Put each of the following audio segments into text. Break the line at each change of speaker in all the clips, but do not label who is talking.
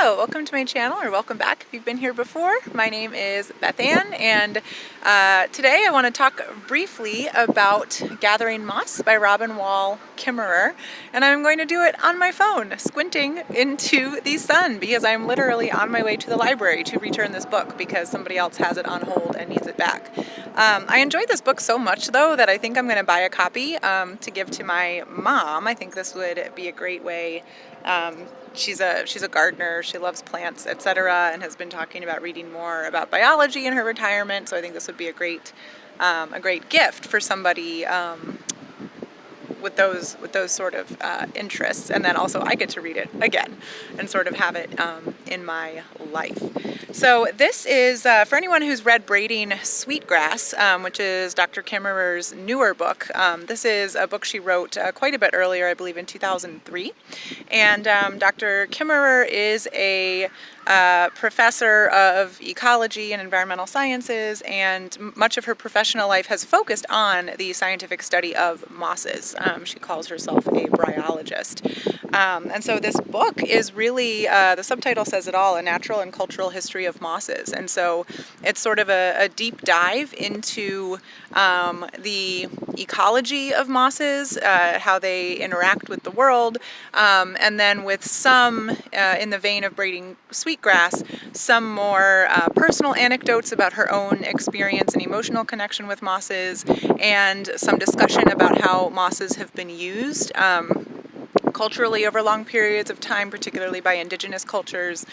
Hello, welcome to my channel, or welcome back if you've been here before. My name is Bethanne, and today I want to talk briefly about Gathering Moss by Robin Wall Kimmerer, and I'm going to do it on my phone, squinting into the sun, because I'm literally on my way to the library to return this book because somebody else has it on hold and needs it back. I enjoyed this book so much, though, that I think I'm going to buy a copy to give to my mom. I think this would be a great way. She's a gardener, she loves plants, etc., and has been talking about reading more about biology in her retirement, so I think this would be a great gift for somebody with those sort of interests, and then also I get to read it again and sort of have it in my life. So this is for anyone who's read Braiding Sweetgrass, which is Dr. Kimmerer's newer book. This is a book she wrote quite a bit earlier, I believe in 2003, and Dr. Kimmerer is a professor of ecology and environmental sciences, and much of her professional life has focused on the scientific study of mosses. She calls herself a bryologist. And so this book is really, the subtitle says it all, A Natural and Cultural History of Mosses. And so it's sort of a deep dive into the ecology of mosses, how they interact with the world, and then with some, in the vein of Braiding Sweetgrass, some more personal anecdotes about her own experience and emotional connection with mosses, and some discussion about how mosses have been used culturally over long periods of time, particularly by indigenous cultures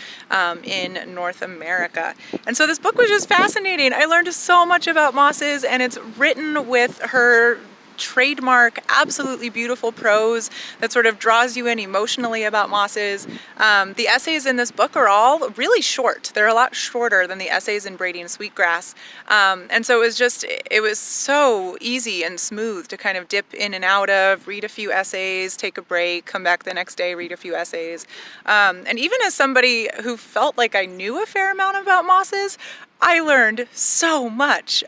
in North America. And so this book was just fascinating. I learned so much about mosses, and it's written with her trademark, absolutely beautiful prose that sort of draws you in emotionally about mosses. The essays in this book are all really short. They're a lot shorter than the essays in Braiding Sweetgrass. And so it was so easy and smooth to kind of dip in and out of, read a few essays, take a break, come back the next day, read a few essays. And even as somebody who felt like I knew a fair amount about mosses, I learned so much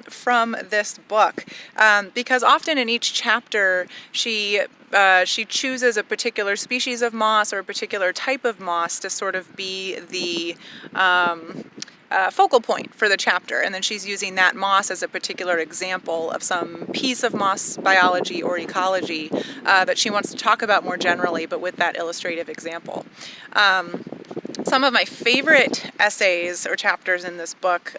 from this book, because often in each chapter she chooses a particular species of moss or a particular type of moss to sort of be the focal point for the chapter, and then she's using that moss as a particular example of some piece of moss biology or ecology that she wants to talk about more generally, but with that illustrative example. Some of my favorite essays or chapters in this book,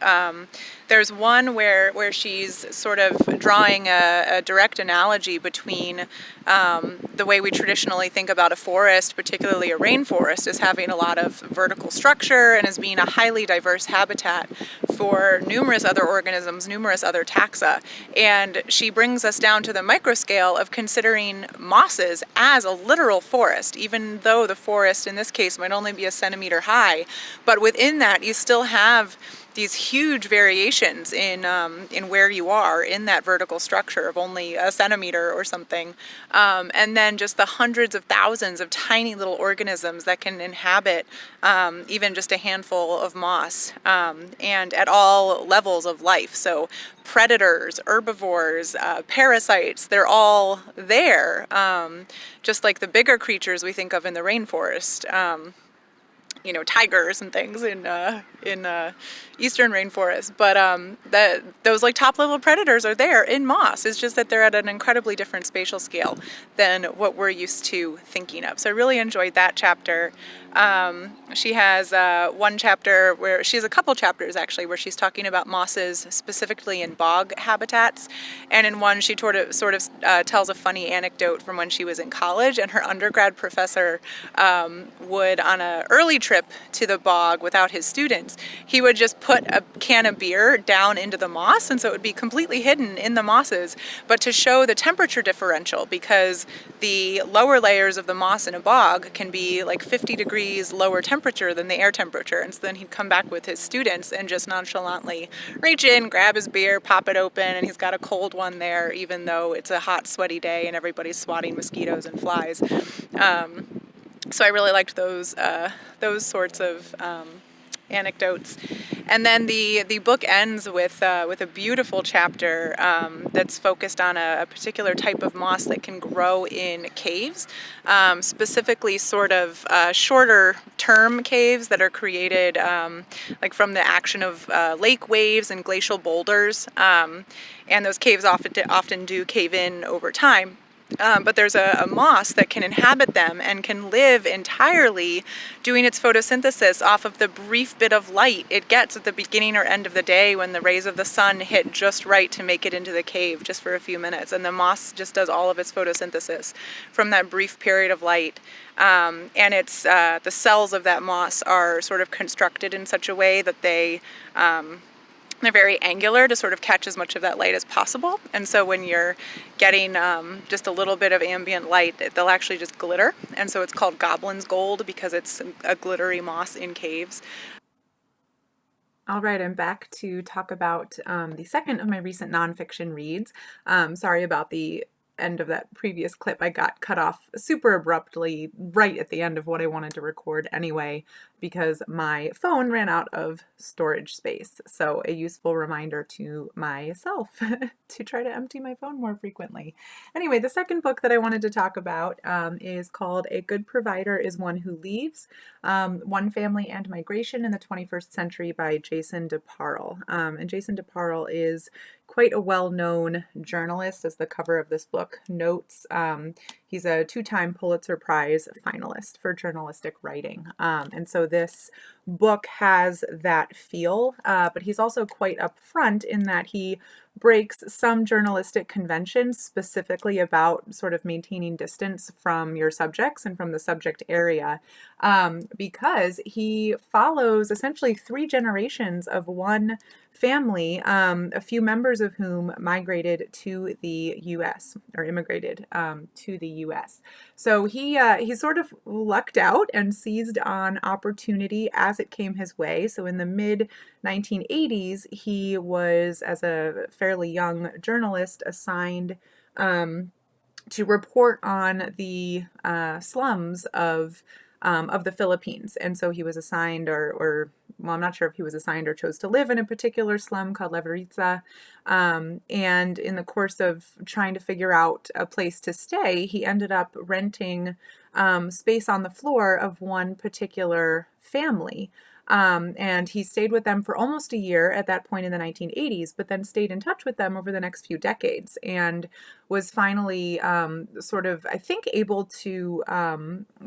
there's one where she's sort of drawing a direct analogy between the way we traditionally think about a forest, particularly a rainforest, as having a lot of vertical structure and as being a highly diverse habitat for numerous other organisms, numerous other taxa. And she brings us down to the microscale of considering mosses as a literal forest, even though the forest in this case might only be a centimeter high. But within that, you still have these huge variations in where you are in that vertical structure of only a centimeter or something, and then just the hundreds of thousands of tiny little organisms that can inhabit even just a handful of moss, and at all levels of life. So predators, herbivores, parasites, they're all there, just like the bigger creatures we think of in the rainforest. Tigers and things in eastern rainforests, but those like top level predators are there in moss. It's just that they're at an incredibly different spatial scale than what we're used to thinking of. So I really enjoyed that chapter. She has one chapter where she has a couple chapters actually where she's talking about mosses specifically in bog habitats, and in one she sort of tells a funny anecdote from when she was in college, and her undergrad professor would, on an early trip to the bog without his students, he would just put a can of beer down into the moss, and so it would be completely hidden in the mosses, but to show the temperature differential, because the lower layers of the moss in a bog can be like 50 degrees lower temperature than the air temperature. And so then he'd come back with his students and just nonchalantly reach in, grab his beer, pop it open, and he's got a cold one there, even though it's a hot, sweaty day and everybody's swatting mosquitoes and flies. So I really liked those sorts of anecdotes. And then the book ends with a beautiful chapter that's focused on a particular type of moss that can grow in caves, specifically sort of shorter term caves that are created like from the action of lake waves and glacial boulders. And those caves often do cave in over time. But there's a moss that can inhabit them and can live entirely doing its photosynthesis off of the brief bit of light it gets at the beginning or end of the day when the rays of the sun hit just right to make it into the cave just for a few minutes. And the moss just does all of its photosynthesis from that brief period of light. And it's the cells of that moss are sort of constructed in such a way that they're very angular to sort of catch as much of that light as possible. And so when you're getting just a little bit of ambient light, they'll actually just glitter. And so it's called goblin's gold because it's a glittery moss in caves. All right, I'm back to talk about the second of my recent nonfiction reads. Sorry about the end of that previous clip. I got cut off super abruptly right at the end of what I wanted to record anyway, because my phone ran out of storage space. So a useful reminder to myself to try to empty my phone more frequently. Anyway, the second book that I wanted to talk about is called A Good Provider is One Who Leaves, One Family and Migration in the 21st Century by Jason deParle. And Jason deParle is quite a well-known journalist, as the cover of this book notes. He's a two-time Pulitzer Prize finalist for journalistic writing. And so this book has that feel, but he's also quite upfront in that he breaks some journalistic conventions, specifically about sort of maintaining distance from your subjects and from the subject area, because he follows essentially three generations of one family, a few members of whom migrated to the U.S. or immigrated to the U.S. So he sort of lucked out and seized on opportunity as it came his way. So in the mid 1980s, he was, as a fairly young journalist, assigned to report on the slums of the Philippines. And so he was assigned, or well, I'm not sure if he was assigned or chose to live in a particular slum called Leveritza. And in the course of trying to figure out a place to stay, he ended up renting space on the floor of one particular family. And he stayed with them for almost a year at that point in the 1980s, but then stayed in touch with them over the next few decades and was finally sort of, I think, able to,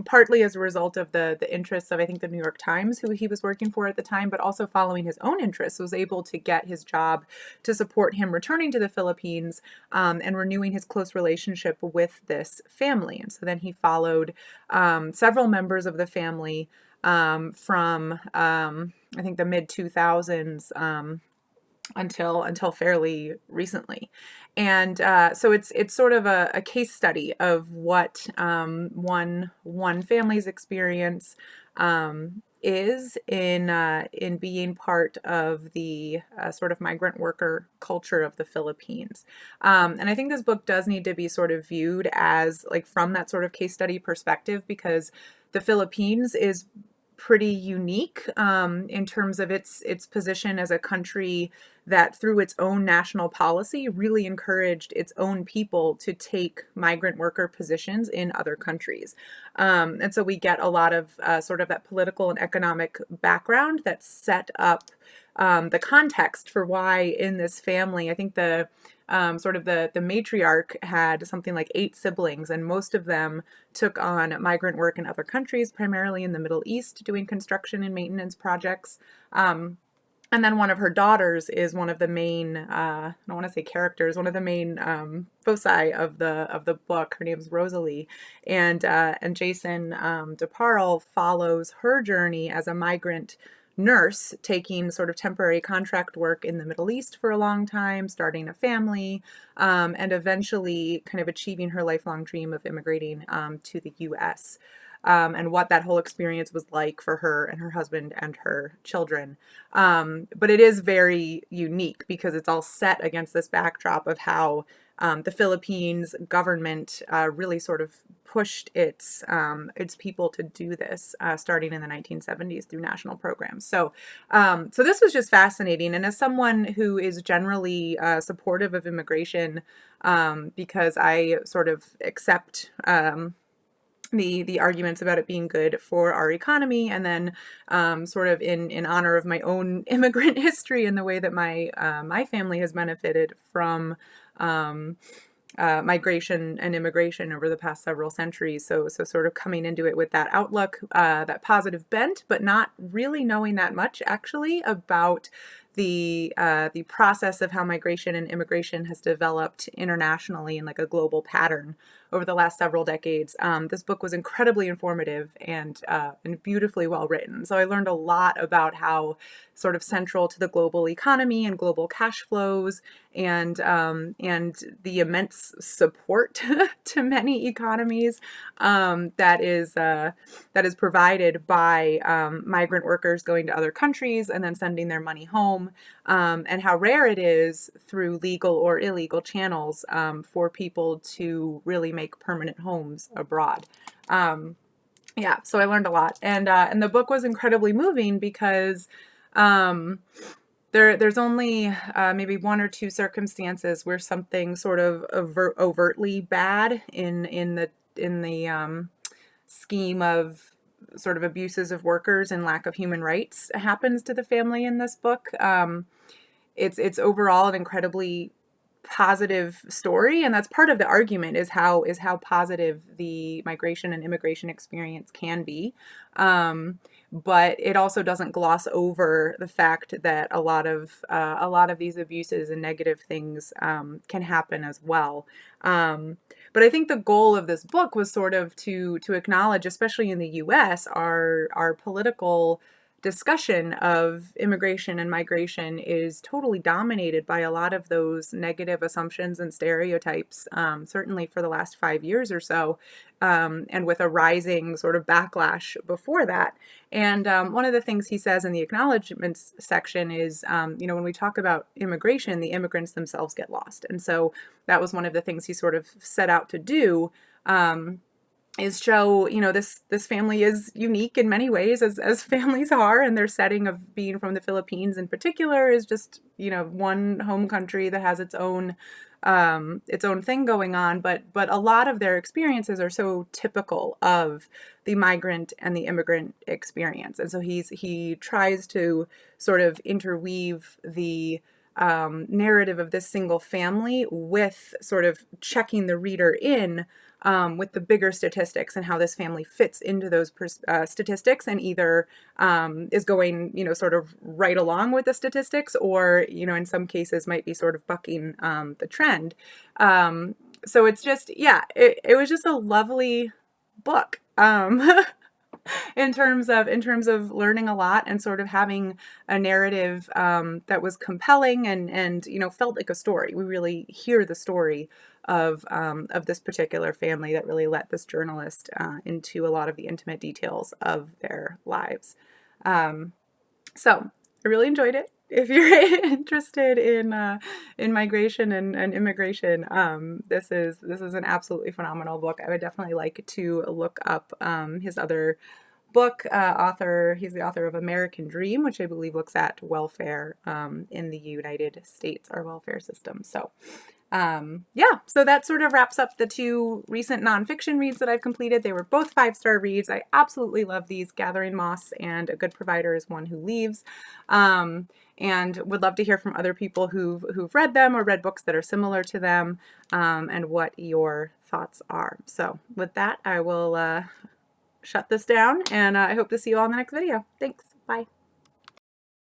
partly as a result of the interests of, I think, the New York Times, who he was working for at the time, but also following his own interests, was able to get his job to support him returning to the Philippines and renewing his close relationship with this family. And so then he followed several members of the family from I think the mid 2000s until fairly recently. And so it's sort of a case study of what one family's experience is in being part of the sort of migrant worker culture of the Philippines. And I think this book does need to be sort of viewed as like from that sort of case study perspective, because the Philippines is pretty unique in terms of its position as a country that through its own national policy really encouraged its own people to take migrant worker positions in other countries. And so we get a lot of sort of that political and economic background that set up the context for why in this family, I think the sort of the matriarch had something like 8 siblings, and most of them took on migrant work in other countries, primarily in the Middle East, doing construction and maintenance projects. And then one of her daughters is one of the main, I don't want to say characters, one of the main foci of the book. Her name's Rosalie, and Jason deParle follows her journey as a migrant nurse, taking sort of temporary contract work in the Middle East for a long time, starting a family, and eventually kind of achieving her lifelong dream of immigrating to the U.S. And what that whole experience was like for her and her husband and her children. But it is very unique because it's all set against this backdrop of how the Philippines government really sort of pushed its people to do this starting in the 1970s through national programs. So this was just fascinating. And as someone who is generally supportive of immigration, because I sort of accept the arguments about it being good for our economy, and then sort of in honor of my own immigrant history and the way that my family has benefited from migration and immigration over the past several centuries. So sort of coming into it with that outlook, that positive bent, but not really knowing that much actually about the process of how migration and immigration has developed internationally in like a global pattern over the last several decades. This book was incredibly informative and beautifully well written. So I learned a lot about how sort of central to the global economy and global cash flows and the immense support to many economies that is provided by migrant workers going to other countries and then sending their money home, and how rare it is through legal or illegal channels for people to really make permanent homes abroad. Yeah, so I learned a lot, and the book was incredibly moving because there's only maybe one or two circumstances where something sort of overtly bad in the scheme of sort of abuses of workers and lack of human rights happens to the family in this book. It's overall an incredibly positive story, and that's part of the argument is how positive the migration and immigration experience can be, but it also doesn't gloss over the fact that a lot of these abuses and negative things can happen as well. But I think the goal of this book was sort of to acknowledge, especially in the U.S., our political discussion of immigration and migration is totally dominated by a lot of those negative assumptions and stereotypes, certainly for the last 5 years or so, and with a rising sort of backlash before that. And one of the things he says in the acknowledgments section is, when we talk about immigration, the immigrants themselves get lost. And so that was one of the things he sort of set out to do, is show, this family is unique in many ways, as families are, and their setting of being from the Philippines in particular is just, one home country that has its own thing going on, but a lot of their experiences are so typical of the migrant and the immigrant experience. And so he tries to sort of interweave the narrative of this single family with sort of checking the reader in with the bigger statistics and how this family fits into those statistics, and either is going, sort of right along with the statistics, or, in some cases might be sort of bucking the trend. So it's just, yeah, it was just a lovely book. In terms of learning a lot and sort of having a narrative that was compelling and felt like a story. We really hear the story of this particular family that really let this journalist into a lot of the intimate details of their lives. So I really enjoyed it. If you're interested in migration and immigration, this is an absolutely phenomenal book. I would definitely like to look up his other book. He's the author of American Dream, which I believe looks at welfare in the United States, our welfare system. So so that sort of wraps up the two recent nonfiction reads that I've completed. They were both 5-star reads. I absolutely love these. Gathering Moss and A Good Provider is One Who Leaves. And would love to hear from other people who've read them or read books that are similar to them, and what your thoughts are. So with that, I will shut this down, and I hope to see you all in the next video. Thanks. Bye.